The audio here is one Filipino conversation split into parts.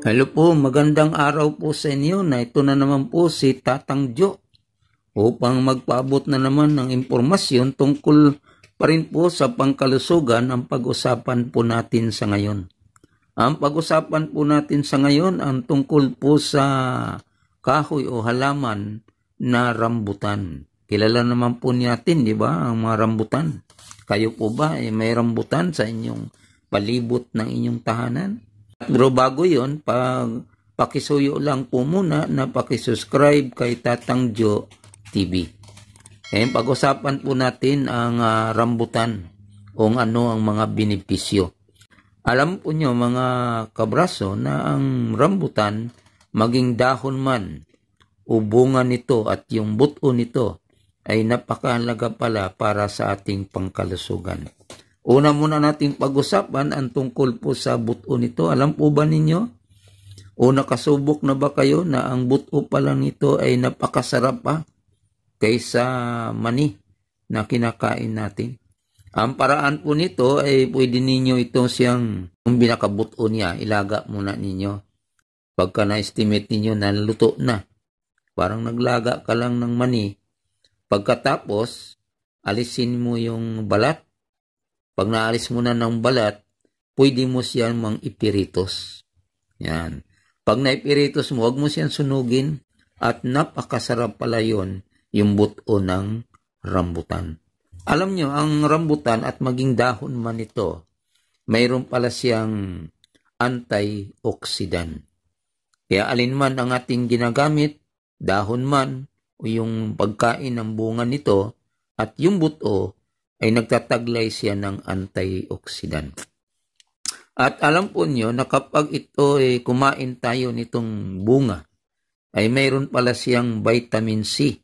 Hello po, magandang araw po sa inyo na ito na naman po si Tatang Jo upang magpaabot na naman ng impormasyon tungkol pa rin po sa pangkalusugan ang pag-usapan po natin sa ngayon. Ang pag-usapan po natin sa ngayon ang tungkol po sa kahoy o halaman na rambutan. Kilala naman po natin, di ba, ang mga rambutan. Kayo po ba may rambutan sa inyong palibot ng inyong tahanan? Pero bago yun, pakisuyo lang po muna na pakisubscribe kay Tatang Jo TV. Pag-usapan po natin ang rambutan o ano ang mga benepisyo. Alam po nyo mga kabraso na ang rambutan, maging dahon man o bunga nito at yung buto nito ay napakahalaga pala para sa ating pangkalusugan. Una muna nating pag-usapan ang tungkol po sa buto nito. Alam po ba ninyo? O nakasubok na ba kayo na ang buto pa lang nito ay napakasarap pa kaysa mani na kinakain natin? Ang paraan po nito ay pwede ninyo ito siyang kung binakabuto niya, ilaga muna ninyo. Pagka na-estimate ninyo na luto na, parang naglaga ka lang ng mani. Pagkatapos, alisin mo yung balat. Pag naalis mo na ng balat, pwede mo siyang mang-ipiritos. Yan. Pag naipiritos mo, huwag mo siyang sunugin at napakasarap pala yun, yung buto ng rambutan. Alam nyo, ang rambutan at maging dahon man ito, mayroon pala siyang antioxidant. Kaya alinman ang ating ginagamit, dahon man o yung pagkain ng bunga nito at yung buto, ay nagtataglay siya ng antioxidant. At alam po nyo na kapag ito ay kumain tayo nitong bunga, ay mayroon pala siyang vitamin C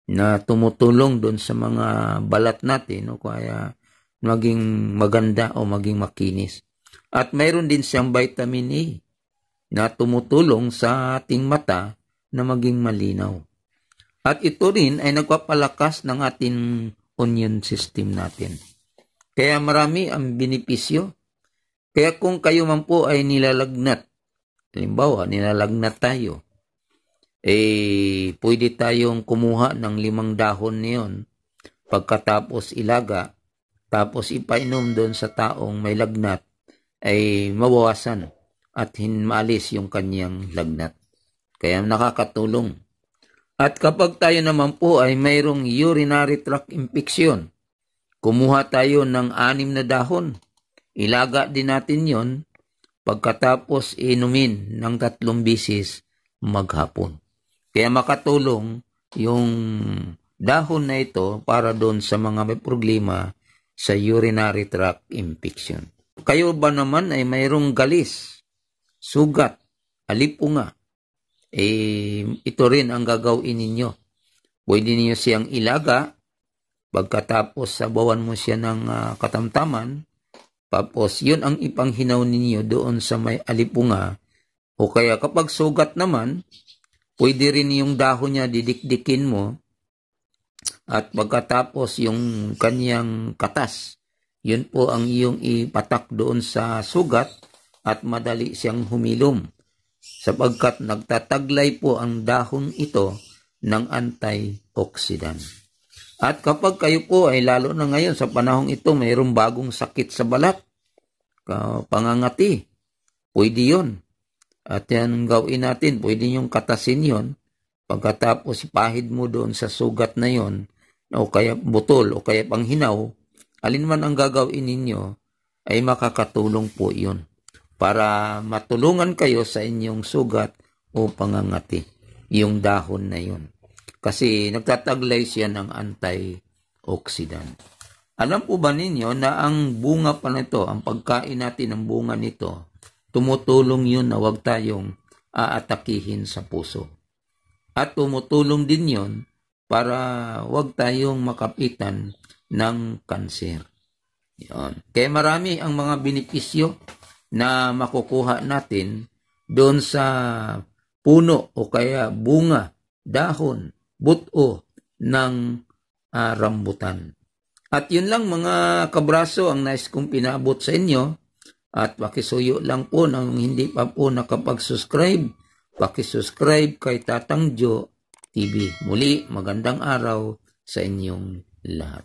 na tumutulong doon sa mga balat natin o kaya maging maganda o maging makinis. At mayroon din siyang vitamin E na tumutulong sa ating mata na maging malinaw. At ito rin ay nagpapalakas ng ating immune system natin. Kaya marami ang benepisyo. Kaya kung kayo man po ay nilalagnat, halimbawa nilalagnat tayo, pwede tayong kumuha ng 5 dahon niyon, pagkatapos ilaga, tapos ipainom doon sa taong may lagnat, ay mabawasan at maalis yung kanyang lagnat. Kaya nakakatulong. At kapag tayo naman po ay mayroong urinary tract infection, kumuha tayo ng 6 na dahon. Ilaga din natin yon, pagkatapos inumin ng 3 bisis maghapon. Kaya makatulong yung dahon na ito para doon sa mga may problema sa urinary tract infection. Kayo ba naman ay mayroong galis, sugat, alipunga? Ito rin ang gagawin ninyo. Pwede niyo siyang ilaga, pagkatapos sabawan mo siya ng katamtaman, tapos yun ang ipanghinaw ninyo doon sa may alipunga, o kaya kapag sugat naman, pwede rin yung dahon niya didikdikin mo, at pagkatapos yung kanyang katas, yun po ang iyong ipatak doon sa sugat, at madali siyang humilom. Sapagkat nagtataglay po ang dahon ito ng antioxidant. At kapag kayo po ay lalo na ngayon sa panahong ito mayroong bagong sakit sa balat, pangangati, pwede yun. At yan gawin natin, pwede yung katasin yun, pagkatapos ipahid mo doon sa sugat na yun, o kaya butol, o kaya panghinaw, alin man ang gagawin ninyo, ay makakatulong po yun para matulungan kayo sa inyong sugat o pangangati, yung dahon na yun. Kasi nagtataglay siya ng antioxidant. Alam po ba ninyo na ang bunga pa nito, ang pagkain natin ng bunga nito, tumutulong yun na huwag tayong aatakihin sa puso. At tumutulong din yun para huwag tayong makapitan ng kanser. Yun. Kaya marami ang mga benepisyo na makukuha natin doon sa puno o kaya bunga, dahon, buto ng rambutan. At yun lang mga kabraso ang nais kong pinabot sa inyo At pakisuyo lang po nang hindi pa po nakapag-subscribe. Pakisubscribe kay Tatang Jo TV. Muli, magandang araw sa inyong lahat.